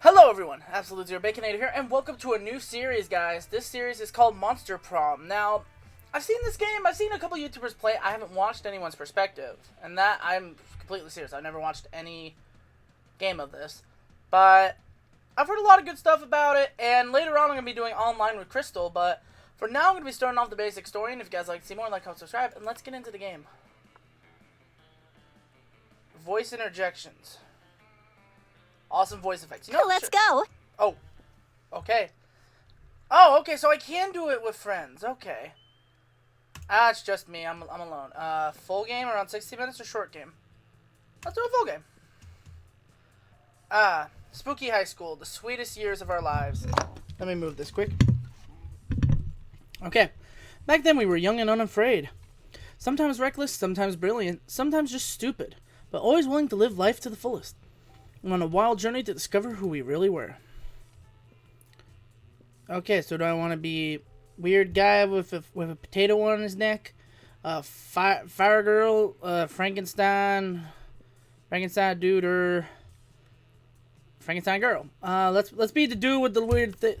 Hello everyone, Absolutezero Baconator here, and welcome to a new series, guys. This series is called Monster Prom. Now, I've seen this game, I've seen a couple YouTubers play it. I haven't watched anyone's perspective, and that, I'm completely serious. I've never watched any game of this, but I've heard a lot of good stuff about it, and later on I'm going to be doing online with Crystal, but for now I'm going to be starting off the basic story, and if you guys like to see more, like, comment, subscribe, and let's get into the game. Voice interjections. Awesome voice effects. You know, Let's go. Oh, okay. Oh, okay, so I can do it with friends. Okay. Ah, it's just me. I'm alone. Full game, around 60 minutes, or short game? Let's do a full game. Spooky high school, the sweetest years of our lives. Let me move this quick. Okay. Back then we were young and unafraid. Sometimes reckless, sometimes brilliant, sometimes just stupid, but always willing to live life to the fullest. On a wild journey to discover who we really were. Okay, so do I want to be weird guy with a potato on his neck, fire girl, Frankenstein dude, or Frankenstein girl? Let's be the dude with the weird thing.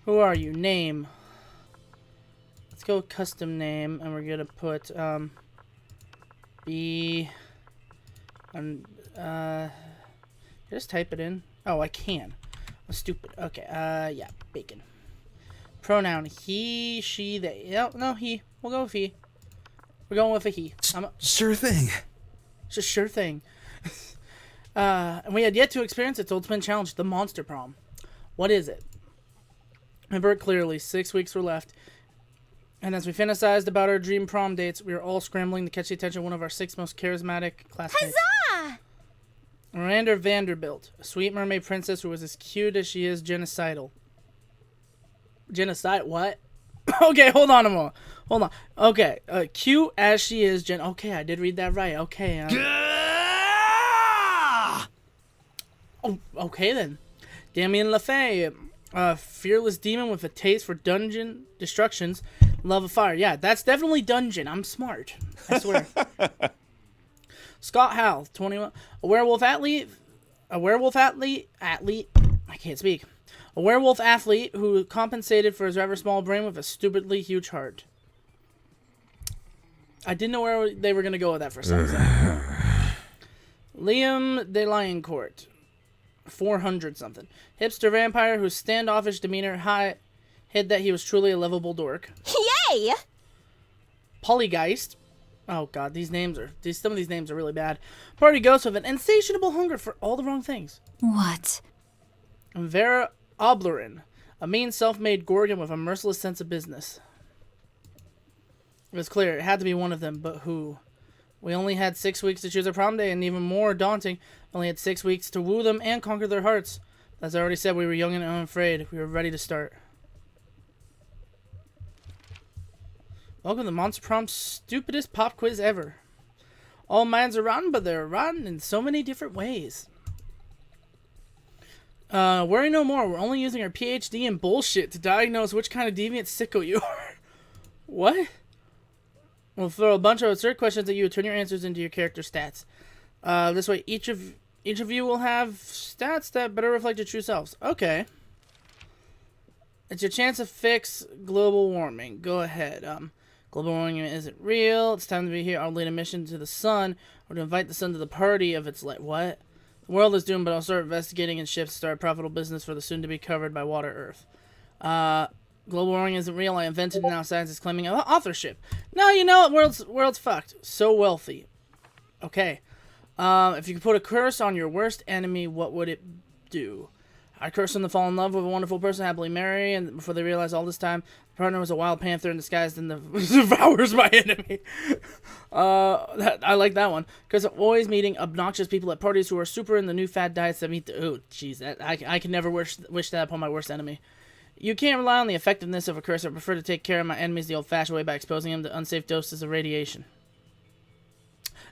Who are you? Name. Let's go custom name, and we're gonna put just type it in. Oh, I can. I'm stupid. Okay, yeah, bacon. Pronoun, he, she, they. No, he. We'll go with he. We're going with a he. Sure thing. It's a sure thing. And we had yet to experience its ultimate challenge, the Monster Prom. What is it? Remember it clearly. 6 weeks were left. And as we fantasized about our dream prom dates, we were all scrambling to catch the attention of one of our 6 most charismatic classmates. Huzzah! Miranda Vanderbilt, a sweet mermaid princess who was as cute as she is genocidal. Genocide? What? Okay, hold on a moment. Hold on. Okay, cute as she is okay, I did read that right. Okay. Oh, okay then. Damien LaFay, a fearless demon with a taste for dungeon destructions, love of fire. Yeah, that's definitely dungeon. I'm smart. I swear. Scott Howell, 21, a werewolf athlete, I can't speak. A werewolf athlete who compensated for his rather small brain with a stupidly huge heart. I didn't know where they were going to go with that for some reason. Liam de Lioncourt, 400 something. Hipster vampire whose standoffish demeanor hid that he was truly a lovable dork. Yay! Polygeist. Oh god, some of these names are really bad. Party ghost with an insatiable hunger for all the wrong things. What? Vera Oblerin, a mean self-made gorgon with a merciless sense of business. It was clear, it had to be one of them, but who? We only had 6 weeks to choose a prom day, and even more daunting, only had 6 weeks to woo them and conquer their hearts. As I already said, we were young and unafraid. We were ready to start. Welcome to Monster Prom's stupidest pop quiz ever. All minds are rotten, but they're rotten in so many different ways. Worry no more. We're only using our PhD in bullshit to diagnose which kind of deviant sicko you are. What? We'll throw a bunch of absurd questions at you. Turn your answers into your character stats. This way, each of you will have stats that better reflect your true selves. Okay. It's your chance to fix global warming. Go ahead. Global warming isn't real. It's time to be here. I'll lead a mission to the sun, or to invite the sun to the party of its what? The world is doomed, but I'll start investigating in ships to start a profitable business for the soon-to-be covered by water Earth. Global warming isn't real. I invented it. Now science is claiming authorship. No, you know what? World's fucked. So wealthy. Okay. If you could put a curse on your worst enemy, what would it do? I curse them to fall in love with a wonderful person, happily marry, and before they realize all this time, the partner was a wild panther in disguise and devours my enemy. I like that one. Because I'm always meeting obnoxious people at parties who are super in the new fad diets that meet the... Oh, jeez, I can never wish that upon my worst enemy. You can't rely on the effectiveness of a curse. I prefer to take care of my enemies the old-fashioned way by exposing them to unsafe doses of radiation.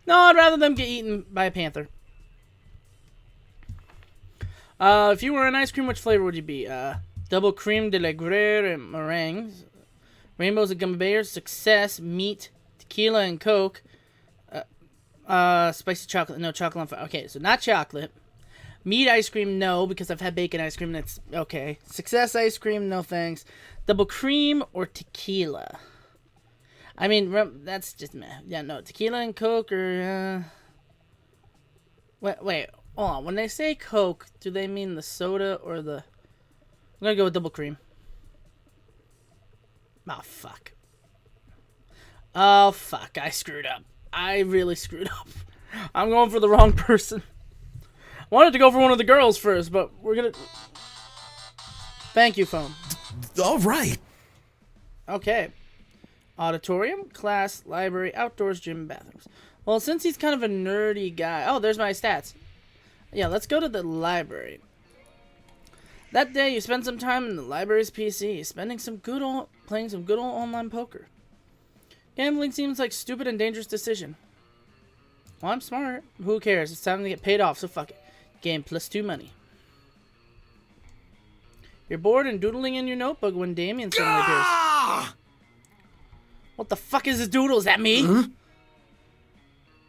No, I'd rather them get eaten by a panther. If you were an ice cream, which flavor would you be? Double creme de la gruyere and meringues. Rainbows and gummy bears. Success, meat, tequila and Coke. Spicy chocolate. No, chocolate on fire. Okay, so not chocolate. Meat ice cream, no, because I've had bacon ice cream and it's okay. Success ice cream, no thanks. Double cream or tequila? I mean, that's just meh. Yeah, no, tequila and Coke or, Wait, hold on. When they say Coke, do they mean the soda or the... I'm gonna go with double cream. Oh, fuck. Oh, fuck. I screwed up. I really screwed up. I'm going for the wrong person. Wanted to go for one of the girls first, but we're gonna... Thank you, phone. All right. Okay. Auditorium, class, library, outdoors, gym, bathrooms. Well, since he's kind of a nerdy guy... Oh, there's my stats. Yeah, let's go to the library. That day, you spent some time in the library's PC, playing some good old online poker. Gambling seems like a stupid and dangerous decision. Well, I'm smart. Who cares? It's time to get paid off, so fuck it. Game +2 money. You're bored and doodling in your notebook when Damien suddenly appears. What the fuck is this doodle? Is that me? Huh?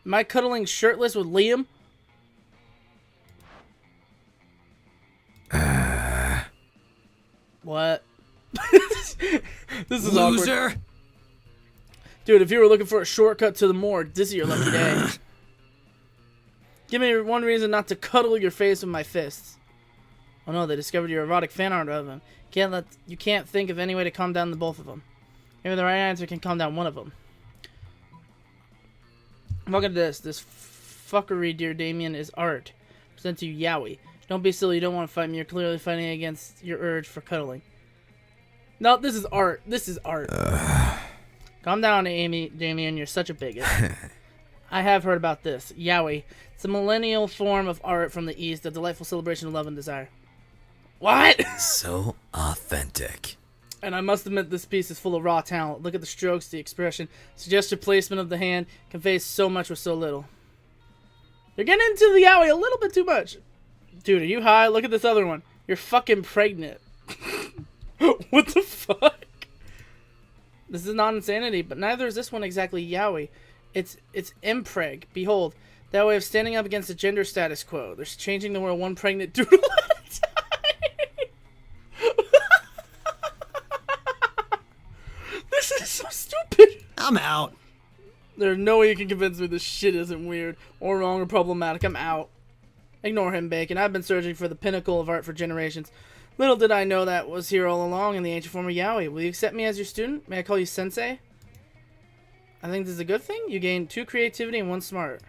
Am I cuddling shirtless with Liam? What? This is Loser. awkward. Dude, if you were looking for a shortcut to the morgue, this is your lucky day. Give me one reason not to cuddle your face with my fists. Oh no, they discovered your erotic fan art of him. You can't think of any way to calm down the both of them. Maybe the right answer can calm down one of them. Look at this. This fuckery, dear Damien, is art. Present to you, Yowie. Don't be silly, you don't want to fight me. You're clearly fighting against your urge for cuddling. No, this is art. This is art. Calm down, Damien. You're such a bigot. I have heard about this. Yowie. It's a millennial form of art from the East, a delightful celebration of love and desire. What? So authentic. And I must admit, this piece is full of raw talent. Look at the strokes, the expression, suggestive placement of the hand, conveys so much with so little. You're getting into the Yowie a little bit too much. Dude, are you high? Look at this other one. You're fucking pregnant. What the fuck? This is not insanity, but neither is this one exactly Yowie. It's impreg. Behold, that way of standing up against the gender status quo. They're changing the world one pregnant doodle at a time. This is so stupid. I'm out. There's no way you can convince me this shit isn't weird or wrong or problematic. I'm out. Ignore him, Bacon. I've been searching for the pinnacle of art for generations. Little did I know that was here all along in the ancient form of Yowie. Will you accept me as your student? May I call you Sensei? I think this is a good thing. You gain 2 creativity and 1 smart.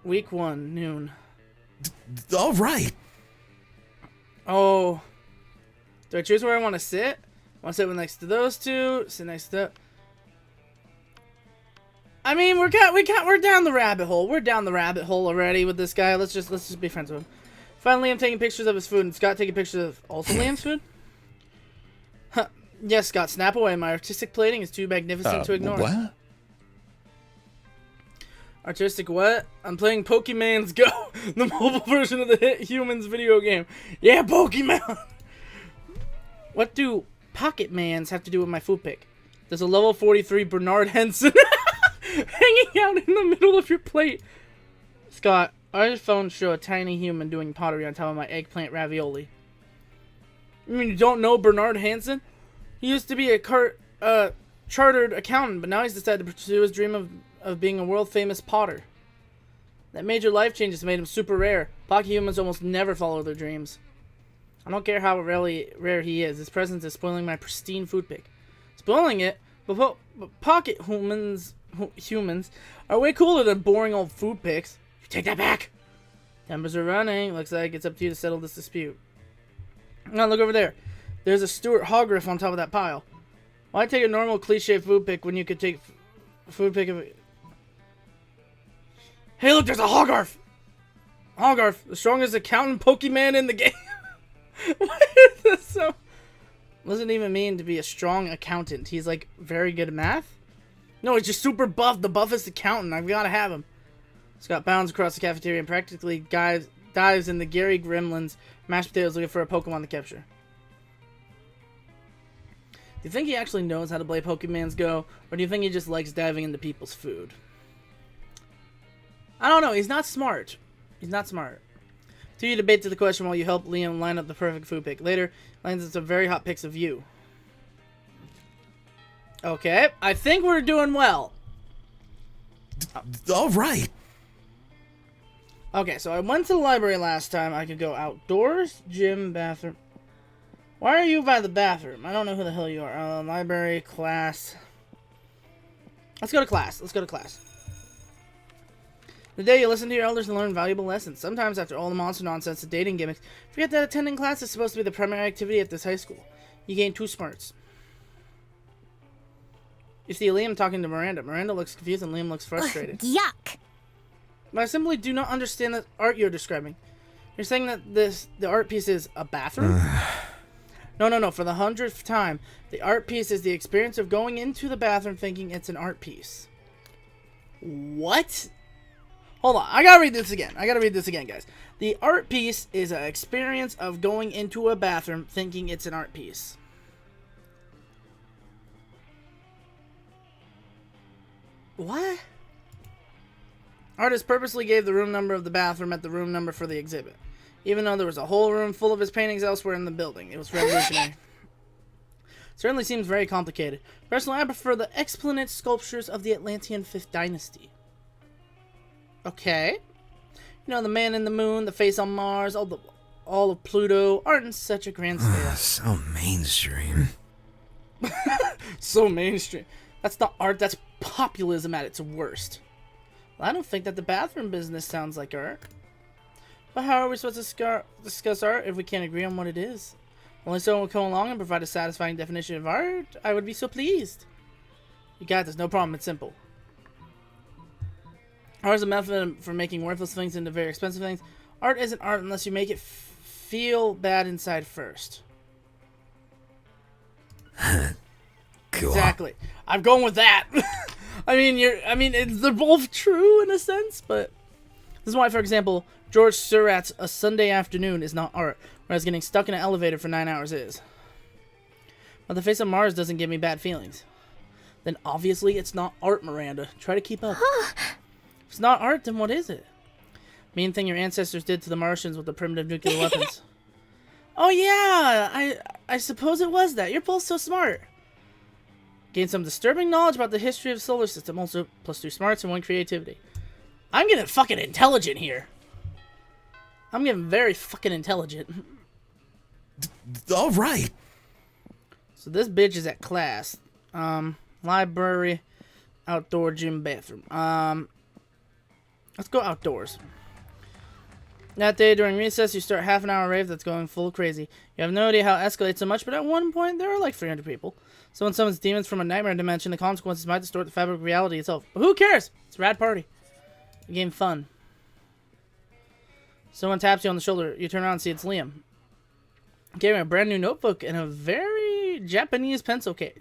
Week 1, noon. All right. Oh. Do I choose where I want to sit? I want to sit next to those two. Sit next to... I mean, we're down the rabbit hole. We're down the rabbit hole already with this guy. Let's just be friends with him. Finally, I'm taking pictures of his food, and Scott taking pictures of also Liam's food. Huh. Yes, Scott, snap away. My artistic plating is too magnificent to ignore. What? Artistic what? I'm playing Pokemon's Go, the mobile version of the hit Humans video game. Yeah, Pokemon. What do Pocket Mans have to do with my food pick? There's a level 43 Bernard Henson hanging out in the middle of your plate. Scott, our phones show a tiny human doing pottery on top of my eggplant ravioli. You mean you don't know Bernard Hansen? He used to be a chartered accountant, but now he's decided to pursue his dream of being a world-famous potter. That major life changes made him super rare. Pocket humans almost never follow their dreams. I don't care how really rare he is. His presence is spoiling my pristine food pick. Spoiling it? But pocket humans are way cooler than boring old food picks. You take that back. Tempers are running. Looks like it's up to you to settle this dispute. Now look over there. There's a Stuart Hogriff on top of that pile. Why take a normal cliche food pick when you could take food pick of it? Hey, look, there's a Hogarth! Hogarth, the strongest accountant Pokemon in the game. Why is this so... What does it even mean to be a strong accountant? He's, like, very good at math? No, he's just super buff, the buffest accountant. I've got to have him. Scott bounds across the cafeteria and practically dives in the Gary Gremlin's mashed potatoes looking for a Pokemon to capture. Do you think he actually knows how to play Pokemon's Go, or do you think he just likes diving into people's food? I don't know. He's not smart. He's not smart. Two, you debate to the question while you help Liam line up the perfect food pick. Later, lands into some very hot pics of you. Okay, I think we're doing well. All right. Okay, so I went to the library last time. I could go outdoors, gym, bathroom. Why are you by the bathroom? I don't know who the hell you are. Library, class. Let's go to class. Let's go to class. The day you listen to your elders and learn valuable lessons. Sometimes, after all the monster nonsense and dating gimmicks, forget that attending class is supposed to be the primary activity at this high school. You gain 2 smarts. You see Liam talking to Miranda. Miranda looks confused and Liam looks frustrated. Yuck! But I simply do not understand the art you're describing. You're saying that the art piece is a bathroom? No. For the 100th time, the art piece is the experience of going into the bathroom thinking it's an art piece. What? Hold on. I gotta read this again, guys. The art piece is an experience of going into a bathroom thinking it's an art piece. What? Artist purposely gave the room number of the bathroom at the room number for the exhibit, even though there was a whole room full of his paintings elsewhere in the building. It was revolutionary. Certainly seems very complicated. Personally, I prefer the explanate sculptures of the Atlantean 5th Dynasty. Okay. You know, the man in the moon, the face on Mars, all of Pluto, art in such a grand scale. So mainstream. So mainstream. That's not art, that's populism at its worst. Well, I don't think that the bathroom business sounds like art. But how are we supposed to discuss art if we can't agree on what it is? Only someone will come along and provide a satisfying definition of art. I would be so pleased. You got this, no problem, it's simple. Art is a method for making worthless things into very expensive things. Art isn't art unless you make it feel bad inside first. Cool. Exactly. I'm going with that. They're both true in a sense, but this is why, for example, George Seurat's A Sunday Afternoon is not art, whereas getting stuck in an elevator for 9 hours is. But the face of Mars doesn't give me bad feelings. Then obviously it's not art, Miranda. Try to keep up. If it's not art, then what is it? Mean thing your ancestors did to the Martians with the primitive nuclear weapons. Oh yeah, I suppose it was that. You're both so smart. Gain some disturbing knowledge about the history of the solar system. Also, +2 smarts and 1 creativity. I'm getting fucking intelligent here. I'm getting very fucking intelligent. All right. So this bitch is at class. Library, outdoor, gym, bathroom. Let's go outdoors. That day during recess, you start half an hour rave that's going full crazy. You have no idea how it escalates so much, but at one point, there are like 300 people. Someone summons demons from a nightmare dimension. The consequences might distort the fabric of reality itself. But who cares? It's a rad party. The game fun. Someone taps you on the shoulder. You turn around and see it's Liam. Gave him a brand new notebook and a very Japanese pencil case.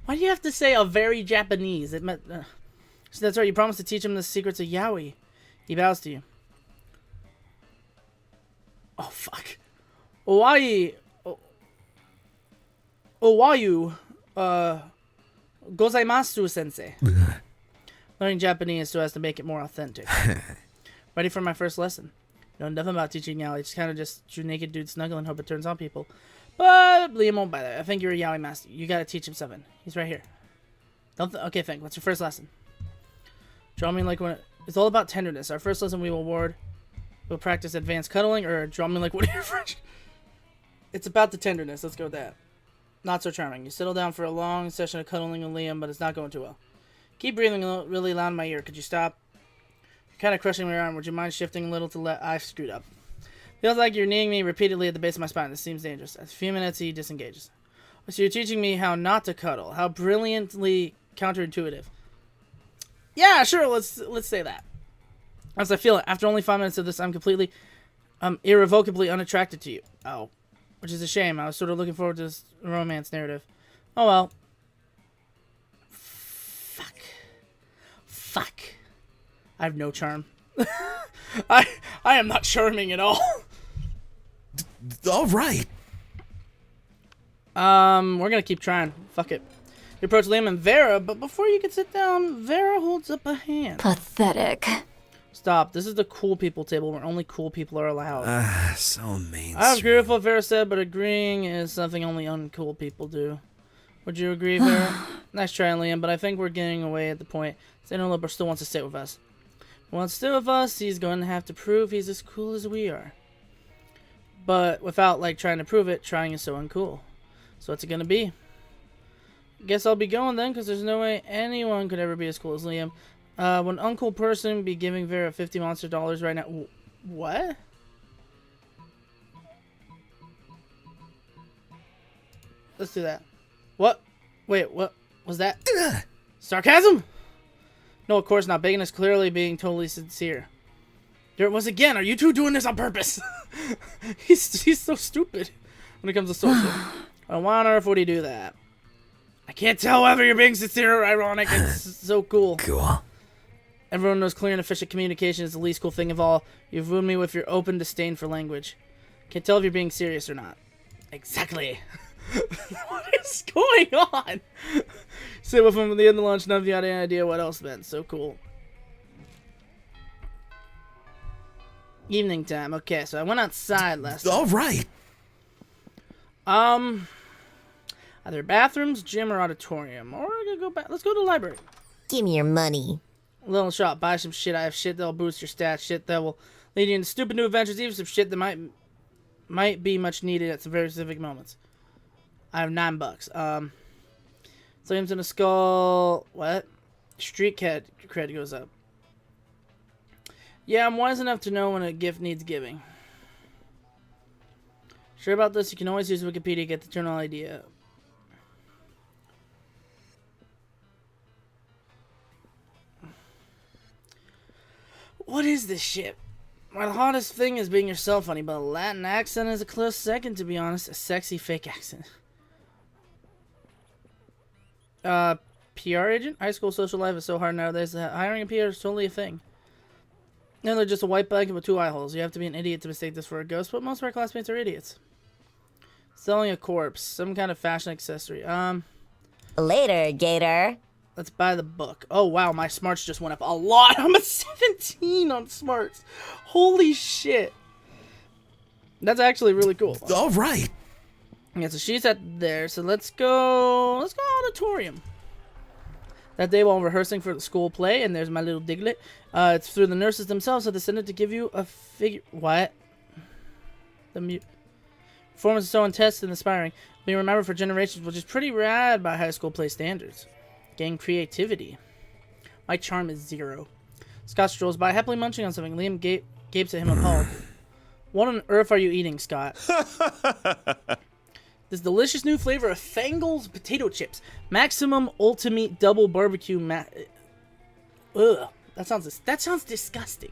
Why do you have to say a very Japanese? It meant... So that's right, you promised to teach him the secrets of yaoi. He bows to you. Oh, fuck. Owayu, gozaimasu, sensei. Learning Japanese so as to make it more authentic. Ready for my first lesson. You know nothing about teaching yaoi. It's kind of just two naked dudes snuggle and hope it turns on people. But Liam won't buy that. I think you're a yaoi master. You gotta teach him something. He's right here. Okay, think. What's your first lesson? Draw me like when it's all about tenderness. Our first lesson we'll practice advanced cuddling, or draw me like one of your friends. It's about the tenderness. Let's go with that. Not so charming. You settle down for a long session of cuddling with Liam, but it's not going too well. Keep breathing really loud in my ear. Could you stop? You're kind of crushing my arm. Would you mind shifting a little to let I've screwed up? Feels like you're kneeing me repeatedly at the base of my spine. This seems dangerous. After a few minutes, he disengages. So you're teaching me how not to cuddle. How brilliantly counterintuitive. Yeah, sure. Let's say that. As I feel it, after only 5 minutes of this, I'm completely, irrevocably unattracted to you. Oh, which is a shame. I was sort of looking forward to this romance narrative. Oh well. Fuck. I have no charm. I am not charming at all. All right. We're gonna keep trying. Fuck it. You approach Liam and Vera, but before you can sit down, Vera holds up a hand. Pathetic. Stop. This is the cool people table where only cool people are allowed. So mainstream. I agree with what Vera said, but agreeing is something only uncool people do. Would you agree, Vera? Nice try, Liam, but I think we're getting away at the point. Xenoloper still wants to stay with us. If he wants to stay with us, he's going to have to prove he's as cool as we are. But without, like, trying to prove it, trying is so uncool. So what's it going to be? Guess I'll be going then, because there's no way anyone could ever be as cool as Liam. Would an uncool person be giving Vera 50 monster dollars right now? What? Let's do that. What? Wait, what was that? Sarcasm? No, of course not. Bacon is clearly being totally sincere. There it was again. Are you two doing this on purpose? he's so stupid when it comes to social. Why on earth would he do that? I can't tell whether you're being sincere or ironic. It's so cool. Cool. Everyone knows clear and efficient communication is the least cool thing of all. You've ruined me with your open disdain for language. Can't tell if you're being serious or not. Exactly. What is going on? Sit with him at the end of lunch. None of you had any idea what else meant. So cool. Evening time. Okay, so I went outside last night. All right. Either bathrooms, gym, or auditorium. Or I could go back. Let's go to the library. Give me your money. Little shop. Buy some shit. I have shit that'll boost your stats. Shit that will lead you into stupid new adventures. Even some shit that might be much needed at some very specific moments. I have $9. Flames in a skull. What? Street cred goes up. Yeah, I'm wise enough to know when a gift needs giving. Sure about this? You can always use Wikipedia to get the general idea. What is this shit? My hottest thing is being yourself funny, but a Latin accent is a close second, to be honest. A sexy fake accent. PR agent? High school social life is so hard nowadays that hiring a PR is totally a thing. No, they're just a white blanket with 2 eye holes. You have to be an idiot to mistake this for a ghost, but most of our classmates are idiots. Selling a corpse. Some kind of fashion accessory. Later, Gator. Let's buy the book. Oh, wow, my smarts just went up a lot. I'm at 17 on smarts. Holy shit. That's actually really cool. All right. Yeah, so she's at there. So let's go auditorium. That day while rehearsing for the school play, and there's my little Diglett. It's through the nurses themselves, so they send it to give you a figure. What? The performance is so intense and inspiring, being remembered for generations, which is pretty rad by high school play standards. Gang creativity. My charm is 0. Scott strolls by, happily munching on something. Liam gapes at him appalled. What on earth are you eating, Scott? This delicious new flavor of Fangel's potato chips. Maximum Ultimate Double Barbecue Ugh. That sounds disgusting.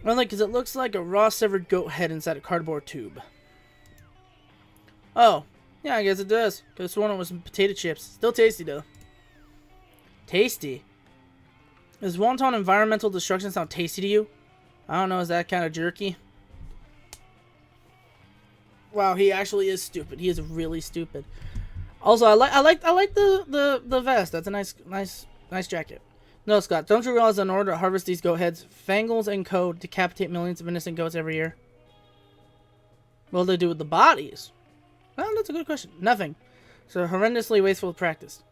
Well, like, because it looks like a raw severed goat head inside a cardboard tube. Oh. Yeah, I guess it does. Could have sworn it was some potato chips. Still tasty, though. Tasty? Does wonton environmental destruction sound tasty to you? I don't know, is that kind of jerky? Wow, he actually is stupid. He is really stupid. Also, I like the vest. That's a nice jacket. No, Scott, don't you realize in order to harvest these goat heads, Fangels and Co. decapitate millions of innocent goats every year? What do they do with the bodies? Well, that's a good question. Nothing. It's a horrendously wasteful practice.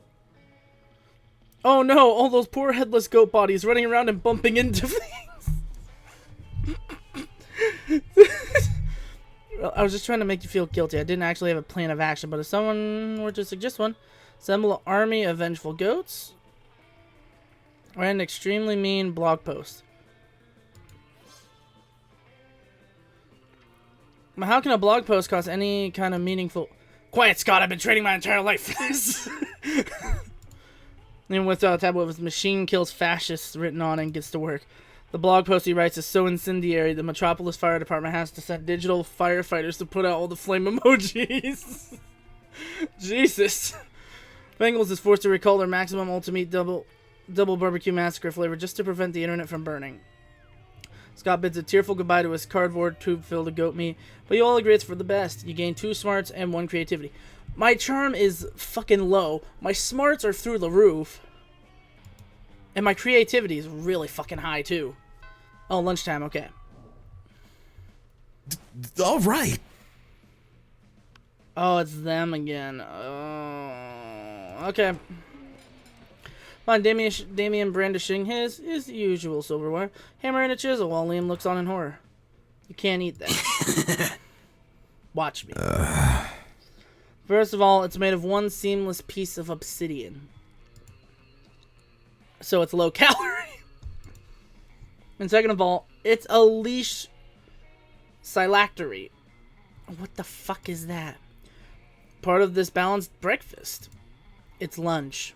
Oh no, all those poor headless goat bodies running around and bumping into things. Well, I was just trying to make you feel guilty. I didn't actually have a plan of action, but if someone were to suggest one, assemble an army of vengeful goats, or an extremely mean blog post. How can a blog post cost any kind of meaningful... Quiet, Scott! I've been training my entire life for this! And with a tablet with machine kills fascists written on and gets to work. The blog post he writes is so incendiary, the Metropolis Fire Department has to send digital firefighters to put out all the flame emojis. Jesus. Bengals is forced to recall their maximum ultimate double barbecue massacre flavor just to prevent the internet from burning. Scott bids a tearful goodbye to his cardboard tube filled with goat meat, but you all agree it's for the best. You gain 2 smarts and 1 creativity. My charm is fucking low. My smarts are through the roof. And my creativity is really fucking high, too. Oh, lunchtime, okay. All right. Oh, it's them again. Oh, okay. Fine, Damien brandishing his usual silverware, hammer and a chisel, while Liam looks on in horror. You can't eat that. Watch me. First of all, it's made of one seamless piece of obsidian. So it's low calorie. And second of all, it's a leash phylactery. What the fuck is that? Part of this balanced breakfast. It's lunch.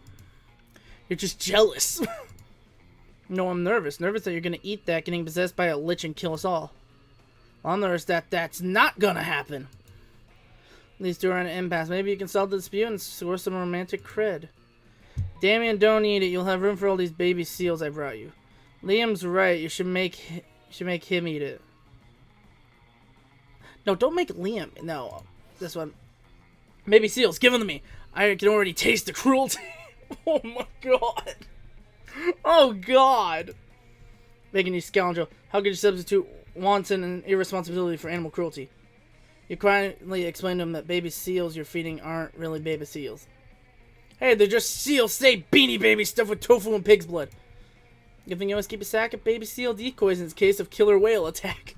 You're just jealous. No, I'm nervous. Nervous that you're gonna eat that, getting possessed by a lich and kill us all. Well, I'm nervous that that's not gonna happen. These two are at an impasse. Maybe you can solve the dispute and score some romantic cred. Damien, don't eat it. You'll have room for all these baby seals I brought you. Liam's right. You should make him eat it. No, don't make Liam. No, this one. Baby seals, give them to me. I can already taste the cruelty. Oh my god. Oh god. Bacon, you scoundrel. How could you substitute wanton and irresponsibility for animal cruelty? You quietly explain to him that baby seals you're feeding aren't really baby seals. Hey, they're just seals. Say beanie baby stuffed with tofu and pig's blood. Good thing you always keep a sack of baby seal decoys in case of killer whale attack.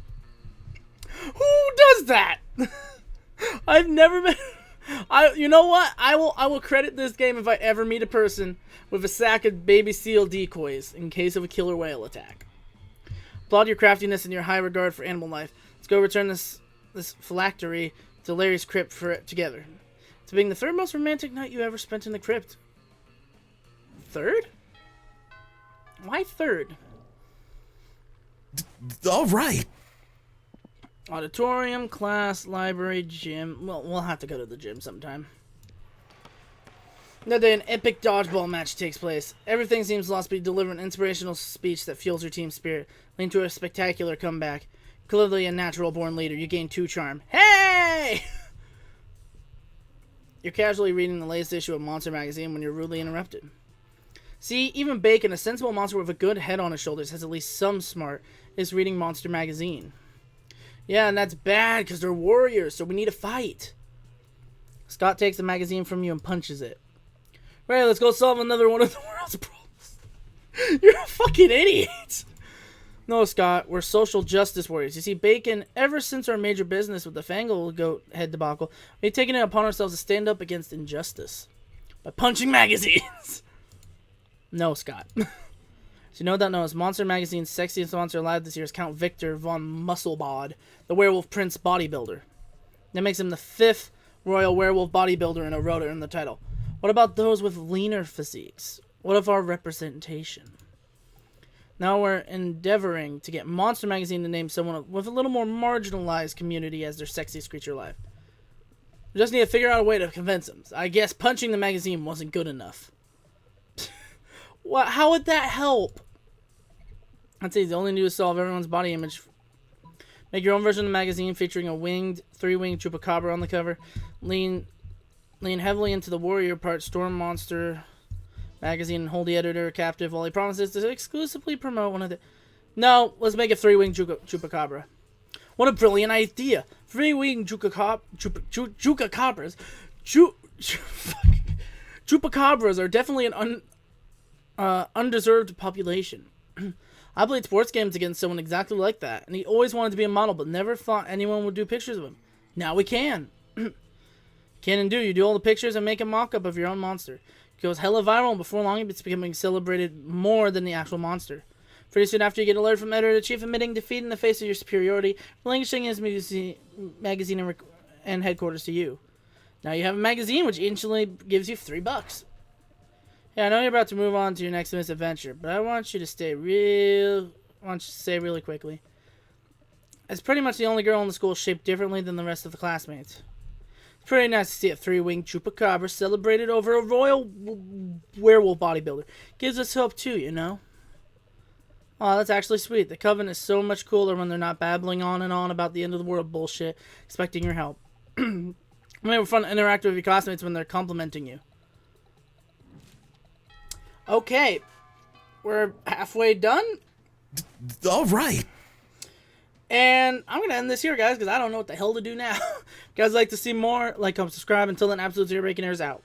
Who does that? I've never been... You know what? I will credit this game if I ever meet a person with a sack of baby seal decoys in case of a killer whale attack. Applaud your craftiness and your high regard for animal life. Let's go return this phylactery to Larry's crypt for it together. It's being the third most romantic night you ever spent in the crypt. Third? Why third? All right. Auditorium, class, library, gym. Well, we'll have to go to the gym sometime. Another day, an epic dodgeball match takes place. Everything seems lost, but you deliver an inspirational speech that fuels your team spirit, leading to a spectacular comeback. Clearly a natural-born leader, you gain 2 charm. Hey! You're casually reading the latest issue of Monster Magazine when you're rudely interrupted. See, even Bacon, a sensible monster with a good head on his shoulders, has at least some smart, is reading Monster Magazine. Yeah, and that's bad because they're warriors, so we need a fight. Scott takes the magazine from you and punches it. Right, let's go solve another one of the world's problems. You're a fucking idiot. No, Scott, we're social justice warriors. You see, Bacon, ever since our major business with the Fangle Goat head debacle, we've taken it upon ourselves to stand up against injustice. By punching magazines. No, Scott. So you know that knows Monster Magazine's sexiest monster alive this year is Count Victor von Musselbod, the werewolf prince bodybuilder. That makes him the 5th royal werewolf bodybuilder in a row to earn the title. What about those with leaner physiques? What of our representation? Now we're endeavoring to get Monster Magazine to name someone with a little more marginalized community as their sexiest creature alive. We just need to figure out a way to convince them. I guess punching the magazine wasn't good enough. What? How would that help? I'd say the only new is solve everyone's body image. Make your own version of the magazine featuring a 3-winged chupacabra on the cover. Lean heavily into the warrior part. Storm Monster Magazine and hold the editor captive while he promises to exclusively promote one of the... No, let's make a 3-winged chupacabra. What a brilliant idea! 3-winged chupacabras. Chupacabras are definitely an undeserved population. I played sports games against someone exactly like that, and he always wanted to be a model, but never thought anyone would do pictures of him. Now we can. Can and do. You do all the pictures and make a mock-up of your own monster. It goes hella viral, and before long it's becoming celebrated more than the actual monster. Pretty soon after, you get a letter from editor-in-chief admitting defeat in the face of your superiority, relinquishing his magazine and headquarters to you. Now you have a magazine, which instantly gives you $3. Yeah, I know you're about to move on to your next misadventure, but I want you to say really quickly. As pretty much the only girl in the school shaped differently than the rest of the classmates. It's pretty nice to see a 3-winged chupacabra celebrated over a royal werewolf bodybuilder. Gives us hope too, you know? Oh, that's actually sweet. The Coven is so much cooler when they're not babbling on and on about the end of the world bullshit, expecting your help. It may be fun to interact with your classmates when they're complimenting you. Okay, we're halfway done. All right. And I'm going to end this here, guys, because I don't know what the hell to do now. If you guys like to see more, like, comment, subscribe. Until then, Absolutezero Breaking Airs out.